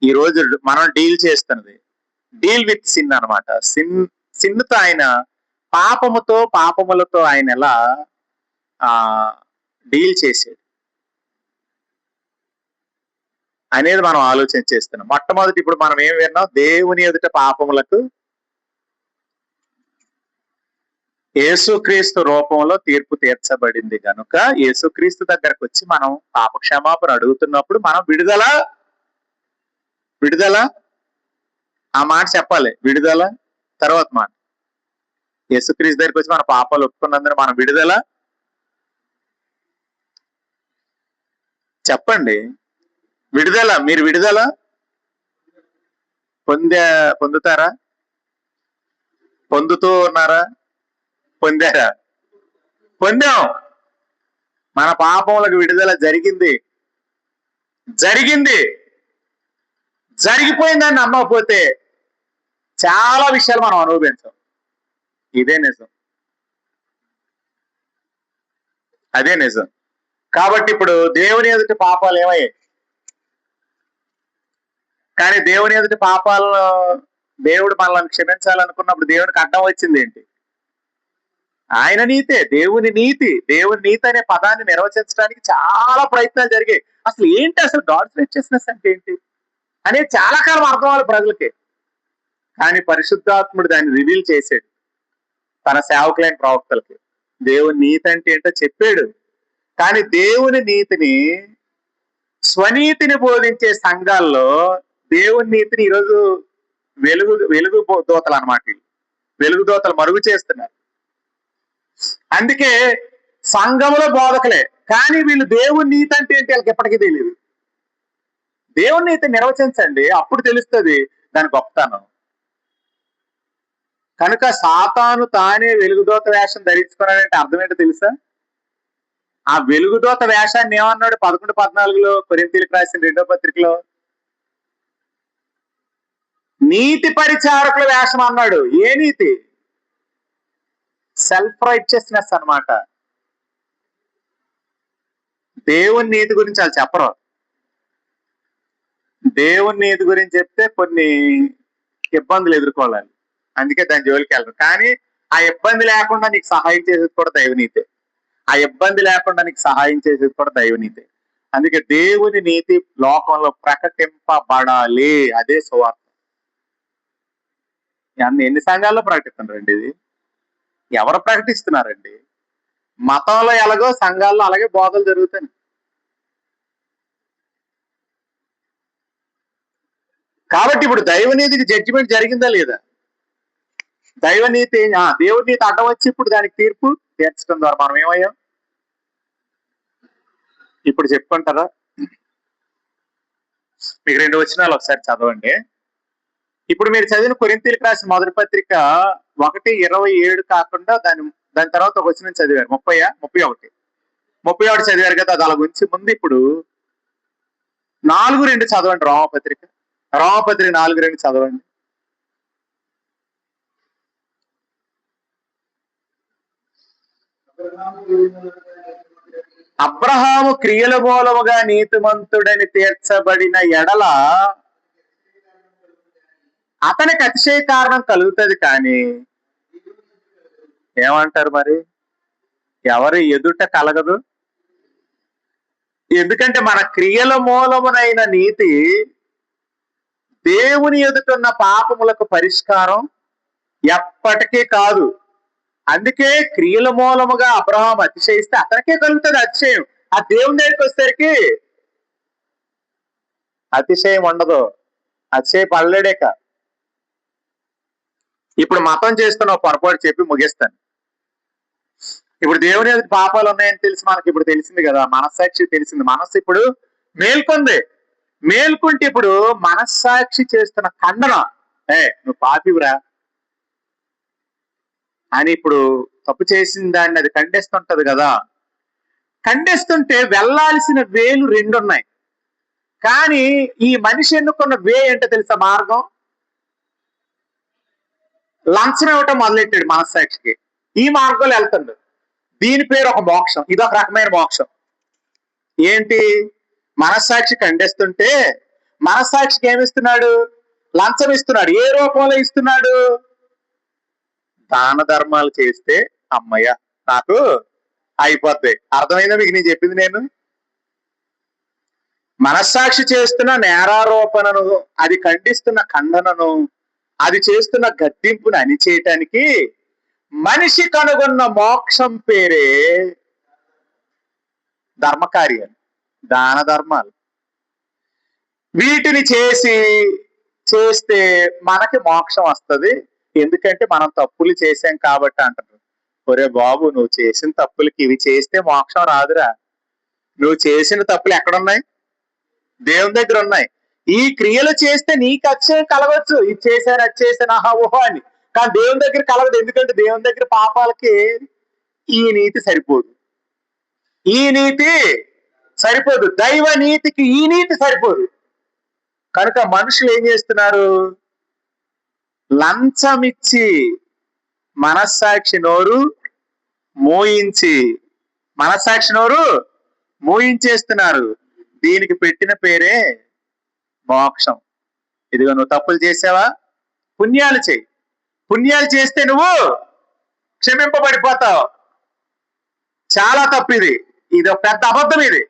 ఈ రోజు మనం డీల్ చేస్తున్నది డీల్ విత్ సిన్ అనమాట. సిన్తో ఆయన పాపములతో ఆయన ఎలా ఆ డీల్ చేసాడు అనేది మనం ఆలోచన చేస్తున్నాం. మొట్టమొదటి ఇప్పుడు మనం ఏం విన్నాం? దేవుని ఎదుట పాపములకు యేసుక్రీస్తు రూపంలో తీర్పు తీర్చబడింది కనుక యేసుక్రీస్తు దగ్గరకు వచ్చి మనం పాప క్షమాపణ అడుగుతున్నప్పుడు మనం విడుదల ఆ మాట చెప్పాలి. విడుదల తర్వాత మాట యేసుక్రీస్తు దగ్గరికి వచ్చి మన పాపాలు ఒప్పుకున్నందున మనం విడుదల చెప్పండి. మీరు విడుదల పొందుతారా? పొందుతూ ఉన్నారా? పొందారా? పొందాం. మన పాపములకు విడుదల జరిగిపోయిందని నమ్మకపోతే చాలా విషయాలు మనం అనుభవించాం. ఇదే నిజం, అదే నిజం. కాబట్టి ఇప్పుడు దేవుని ఎదుటి పాపాలు ఏమయ్యాయి? కానీ దేవుని ఎదుటి పాపాలను దేవుడు మనల్ని క్షమించాలనుకున్నప్పుడు దేవునికి అడ్డం వచ్చింది ఏంటి? ఆయన నీతే, దేవుని నీతి అనే పదాన్ని నిర్వచించడానికి చాలా ప్రయత్నాలు జరిగాయి. అసలు ఏంటి అసలు గాడ్స్ రైచియస్నెస్ అంటే ఏంటి అనేది చాలా కాలం అర్థం అవ్వాలి ప్రజలకి. కానీ పరిశుద్ధాత్ముడు దాన్ని రివీల్ చేశాడు తన సేవకులైన ప్రవక్తలకి. దేవుని నీతి అంటే ఏంటో చెప్పాడు. కానీ దేవుని నీతిని, స్వనీతిని బోధించే సంఘాల్లో దేవుని నీతిని ఈరోజు వెలుగు దోతలు అనమాట. వెలుగు దోతలు మరుగు చేస్తున్నారు. అందుకే సంఘంలో బోధకులే, కానీ వీళ్ళు దేవుని నీతి అంటే ఏంటి వాళ్ళకి ఎప్పటికీ తెలియదు. దేవుని నీతి నిర్వచించండి, అప్పుడు తెలుస్తుంది దాని గొప్పతనం. కనుక సాతాను తానే వెలుగుదోత వేషం ధరించుకున్నాడంటే అర్థం ఏంటో తెలుసా? ఆ వెలుగుదోత వేషాన్ని ఏమన్నాడు? 11:14 కొరింథీయులకు రాసిన 2వ పత్రికలో నీతి పరిచారకుల వేషం అన్నాడు. ఏ నీతి? సెల్ఫ్ రైచియస్నెస్ అన్నమాట. దేవుని నీతి గురించి వాళ్ళు చెప్పరు. దేవుని నీతి గురించి చెప్తే కొన్ని ఇబ్బందులు ఎదుర్కోవాలి, అందుకే దాని జోలికి వెళ్ళరు. కానీ ఆ ఇబ్బంది లేకుండా నీకు సహాయం చేసేది కూడా దైవనీతే. దైవనీతే. అందుకే దేవుని నీతి లోకంలో ప్రకటింపబడాలి. అదే సువార్త. ఎన్ని సంఘాల్లో ప్రకటిస్తున్నారండి ఇది? ఎవరు ప్రకటిస్తున్నారండి? మతంలో ఎలాగో సంఘాల్లో అలాగే బోధలు జరుగుతాయి. కాబట్టి ఇప్పుడు దైవనీతికి జడ్జిమెంట్ జరిగిందా లేదా? దేవుని నీతి అడ్డం వచ్చి ఇప్పుడు దానికి తీర్పు తీర్చడం ద్వారా మనం ఏమయ్యాం? ఇప్పుడు చెప్పుకుంటారా? మీకు 2 వచనాలు ఒకసారి చదవండి. ఇప్పుడు మీరు చదివిన కొరింథీయులకు రాసిన మొదటి పత్రిక 1:27 కాకుండా దాని తర్వాత ఒక వచనం చదివారు. 31 చదివారు కదా, అది అలా గురించి ముందు ఇప్పుడు 4:2 చదవండి. రోమపత్రిక 4:2 చదవండి. అబ్రహాము క్రియల మూలముగా నీతిమంతుడని తీర్చబడిన ఎడల అతనికి అతిశయ కారణం కలుగుతుంది. కానీ ఏమంటారు మరి? ఎవరి ఎదుట కలగదు. ఎందుకంటే మన క్రియల మూలమునైన నీతి దేవుని ఎదుటున్న పాపములకు పరిష్కారం ఎప్పటికీ కాదు. అందుకే క్రియల మూలముగా అబ్రహాం అతిశయిస్తే అతనికే కలుగుతుంది అతిశయం. ఆ దేవుని దగ్గరికి వచ్చేసరికి అతిశయం ఉండదు. అతిశయ పడలేడేక. ఇప్పుడు మతం చేస్తున్న పొరపాటు చెప్పి ముగిస్తాను. ఇప్పుడు దేవుని ఎదుటి పాపాలు ఉన్నాయని తెలిసి మనకి ఇప్పుడు తెలిసింది కదా, మనస్సాక్షి తెలిసింది. మనస్సు ఇప్పుడు మేల్కుంటే ఇప్పుడు మనస్సాక్షి చేస్తున్న ఖండన, నువ్వు పాపివురా అని ఇప్పుడు తప్పు చేసిన దాన్ని అది ఖండిస్తుంటది కదా. ఖండిస్తుంటే వెళ్ళాల్సిన వేలు 2 ఉన్నాయి. కానీ ఈ మనిషి ఎన్నుకున్న వే ఏంటో తెలుసా? మార్గం లంచం ఇవ్వటం మొదలెట్టాడు మనస్సాక్షికి. ఈ మార్గంలో వెళ్తాడు. దీని పేరు ఒక మోక్షం. ఇదొక రకమైన మోక్షం. ఏంటి? మనస్సాక్షి ఖండిస్తుంటే మనస్సాక్షికి ఏమిస్తున్నాడు? లంచం ఇస్తున్నాడు. ఏ రూపంలో ఇస్తున్నాడు? దాన ధర్మాలు చేస్తే అమ్మయ్య నాకు అయిపోద్ది. అర్థమైందా మీకు నేను చెప్పింది? నేను మనస్సాక్షి చేస్తున్న నేరారోపణను, అది ఖండిస్తున్న ఖండనను, అది చేస్తున్న గద్దింపును అణిచేయటానికి మనిషి కనుగొన్న మోక్షం పేరే ధర్మకార్యాలు, దాన ధర్మాలు. వీటిని చేస్తే మనకి మోక్షం వస్తుంది. ఎందుకంటే మనం తప్పులు చేసాం కాబట్టి అంటారు. ఒరే బాబు, నువ్వు చేసిన తప్పులకి ఇవి చేస్తే మోక్షం రాదురా. నువ్వు చేసిన తప్పులు ఎక్కడున్నాయి? దేవుని దగ్గర ఉన్నాయి. ఈ క్రియలు చేస్తే నీకు అక్షయం కలవచ్చు. ఇది చేశాను, అది చేశాను, ఆహా ఓహో అని. కానీ దేవుని దగ్గర కలగదు. ఎందుకంటే దేవుని దగ్గర పాపాలకి ఈ నీతి సరిపోదు, ఈ నీతి సరిపోదు. దైవ నీతికి ఈ నీతి సరిపోదు. కనుక మనుషులు ఏం చేస్తున్నారు? లంచమిచ్చి మనస్సాక్షి నోరు మూయించేస్తున్నారు. దీనికి పెట్టిన పేరే మోక్షం. ఇదిగో నువ్వు తప్పులు చేసావా? పుణ్యాలు చేయి. పుణ్యాలు చేస్తే నువ్వు క్షమింపబడిపోతావు. చాలా తప్పు ఇది. ఇది ఒక పెద్ద అబద్ధం. ఇది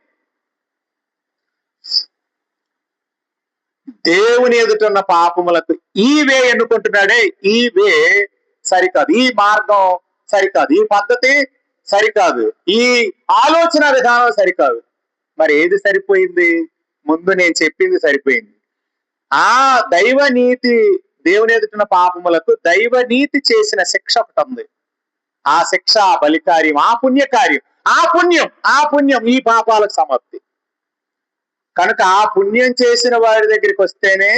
దేవుని ఎదుటున్న పాపములకు ఈ వే ఎన్నుకుంటున్నాడే, ఈ వే సరికాదు, ఈ మార్గం సరికాదు, ఈ పద్ధతి సరికాదు, ఈ ఆలోచన విధానం సరికాదు. మరి ఏది సరిపోయింది? ముందు నేను చెప్పింది సరిపోయింది. ఆ దైవ నీతి, దేవుని ఎదుటిన పాపములకు దైవ నీతి చేసిన శిక్ష ఒకటి ఉంది. ఆ శిక్ష, ఆ బలికార్యం, ఆ పుణ్యకార్యం, ఆ పుణ్యం ఈ పాపాలకు సమాప్తి. కనుక ఆ పుణ్యం చేసిన వాడి దగ్గరికి వస్తేనే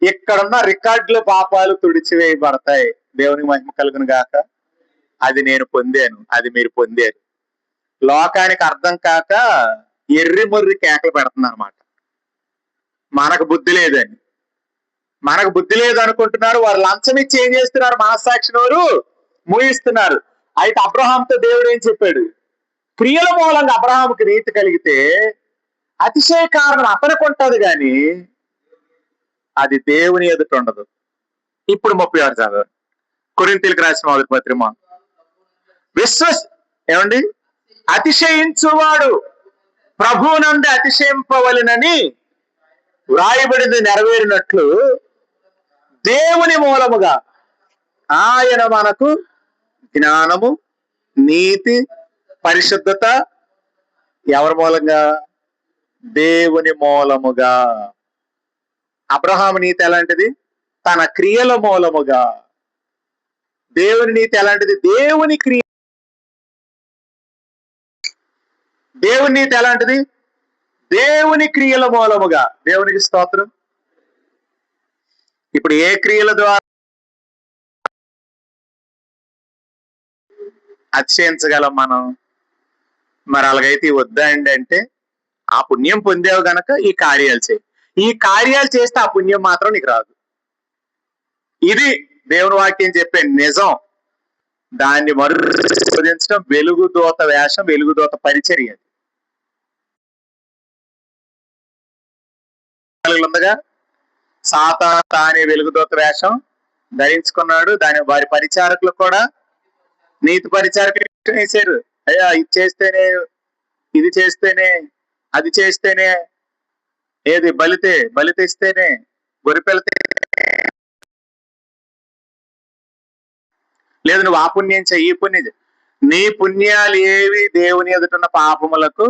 ఇక్కడున్న రికార్డుల పాపాలు తుడిచివేయబడతాయి. దేవునికి మహిమ కలుగును గాక. అది నేను పొందాను, అది మీరు పొందారు. లోకానికి అర్థం కాక ఎర్రి మొర్రి కేకలు పెడుతుంది అనమాట. మనకు బుద్ధి లేదని. మనకు బుద్ధి లేదు అనుకుంటున్నారు. వారు లంచం ఇచ్చి ఏం చేస్తున్నారు? మనస్సాక్షి నోరు మూయిస్తున్నారు. అయితే అబ్రహాంతో దేవుడు ఏం చెప్పాడు? క్రియల మూలంగా అబ్రహాముకి నీతి కలిగితే అతిశయ కారణం అతనికి ఉంటది, కానీ అది దేవుని ఎదుట ఉండదు. ఇప్పుడు 36 చదవండి. కొరింథీయులకు రాసిన మొదటి పత్రిక. ఏమండి? అతిశయించువాడు ప్రభువునందు అతిశయింపవలెనని వ్రాయబడింది నెరవేరినట్లు దేవుని మూలముగా ఆయన మనకు జ్ఞానము, నీతి, పరిశుద్ధత ఎవరి మూలంగా? దేవుని మూలముగా. అబ్రహాము నీతి ఎలాంటిది? తన క్రియల మూలముగా. దేవుని నీతి ఎలాంటిది? దేవుని నీతి ఎలాంటిది? దేవుని క్రియల మూలముగా. దేవునికి స్తోత్రం. ఇప్పుడు ఏ క్రియల ద్వారా అతిశయించగలం మనం? మరి అలాగైతే వద్దండి అంటే, ఆ పుణ్యం పొందేవు గనక ఈ కార్యాలు చేయి. ఈ కార్యాలు చేస్తే ఆ పుణ్యం మాత్రం నీకు రాదు. ఇది దేవుని వాక్యం చెప్పే నిజం. దాన్ని మరుదించడం వెలుగుదూత వేషం, వెలుగుదూత పరిచర్య. ఉందగా సాతాను తానే వెలుగుదూత వేషం ధరించుకున్నాడు. వారి పరిచారకులు కూడా నీతి పరిచారకులు వేశారు. అయ్యా ఇది చేస్తేనే, ఇది చేస్తేనే, అది చేస్తేనే, ఏది బలితేస్తేనే, గొర్రెపిల్లతే, లేదు నువ్వు ఆ పుణ్యం చెయ్యి, ఈ పుణ్యం. నీ పుణ్యాలు ఏవి దేవుని ఎదుటిన్న పాపములకు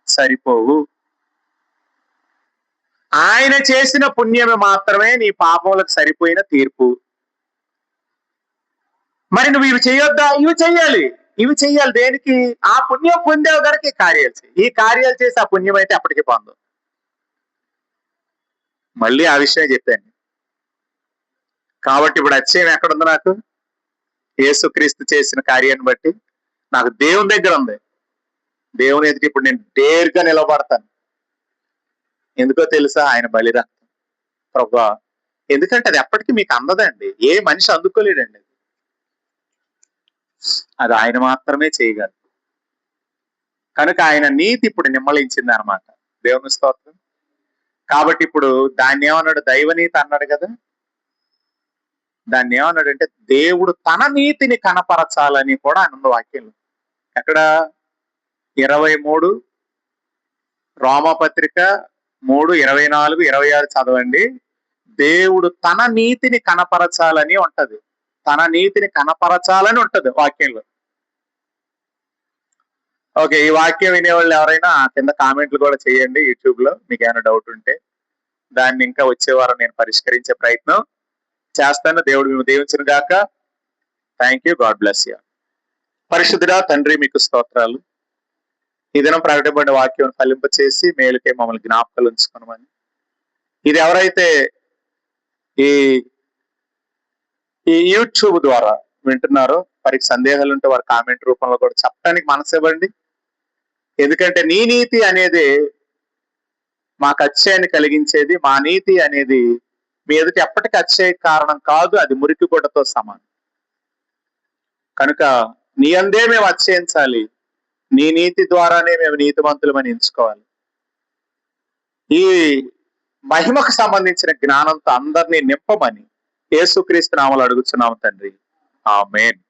సరిపోవు. ఆయన చేసిన పుణ్యమే మాత్రమే నీ పాపములకు సరిపోయిన తీర్పు. మరి నువ్వు ఇవి చేయొద్దా? ఇవి చెయ్యాలి. దేనికి? ఆ పుణ్యం పొందేవు కనుక ఈ కార్యాలు చేయి. ఈ కార్యాలు చేసి ఆ పుణ్యం అయితే అప్పటికి పొందు. మళ్ళీ ఆ విషయం చెప్పాను. కాబట్టి ఇప్పుడు అచ్చయం ఎక్కడుంది? నాకు యేసుక్రీస్తు చేసిన కార్యాన్ని బట్టి నాకు దేవుని దగ్గర ఉంది. దేవుని ఎదుటి ఇప్పుడు నేను డేర్గా నిలబడతాను. ఎందుకో తెలుసా? ఆయన బలి రక్తం. ప్రభువా, ఎందుకంటే అది ఎప్పటికీ మీకు అందదండి. ఏ మనిషి అందుకోలేడండి. అది ఆయన మాత్రమే చేయగలరు. కనుక ఆయన నీతి ఇప్పుడు నిమ్మలించింది అనమాట. దేవుని స్తోత్రం. కాబట్టి ఇప్పుడు దాన్ని ఏమన్నాడు? దైవనీతి అన్నాడు కదా. దాన్ని ఏమన్నాడంటే దేవుడు తన నీతిని కనపరచాలని కూడా అన్నది వాక్యంలో. ఎక్కడ? 23 రోమపత్రిక 3:24, 26 చదవండి. దేవుడు తన నీతిని కనపరచాలని ఉంటది. తన నీతిని కనపరచాలని ఉంటది వాక్యంలో. ఓకే, ఈ వాక్యం వినేవాళ్ళు ఎవరైనా కింద కామెంట్లు కూడా చేయండి యూట్యూబ్ లో, మీకు ఏమైనా డౌట్ ఉంటే. దాన్ని ఇంకా వచ్చే వారం నేను పరిష్కరించే ప్రయత్నం చేస్తాను. దేవుడు మేము దీవించును గాక. Thank you. God bless you. పరిశుద్ధుడా తండ్రి, మీకు స్తోత్రాలు. ఈ దినం ప్రకటింపబడిన వాక్యం ఫలింప చేసి మేలుకే మమ్మల్ని జ్ఞాపకాలు ఉంచుకోనమని. ఇది ఎవరైతే ఈ యూట్యూబ్ ద్వారా వింటున్నారో, వారికి సందేహాలు ఉంటే వారి కామెంట్ రూపంలో కూడా చెప్పడానికి మనసు ఇవ్వండి. ఎందుకంటే నీ నీతి అనేది మాకు అతిశయాన్ని కలిగించేది. మా నీతి అనేది మీ ఎదుటి ఎప్పటికీ అతిశయ కారణం కాదు, అది మురికి గుడ్డతో సమానం. కనుక నీ అందే మేము అతిశయించాలి, నీ నీతి ద్వారానే మేము నీతిమంతులమని ఎంచుకోవాలి. ఈ మహిమకు సంబంధించిన జ్ఞానంతో అందరినీ నింపమని యేసుక్రీస్తు నామములో అడుగుచున్నాము తండ్రి. ఆమేన్.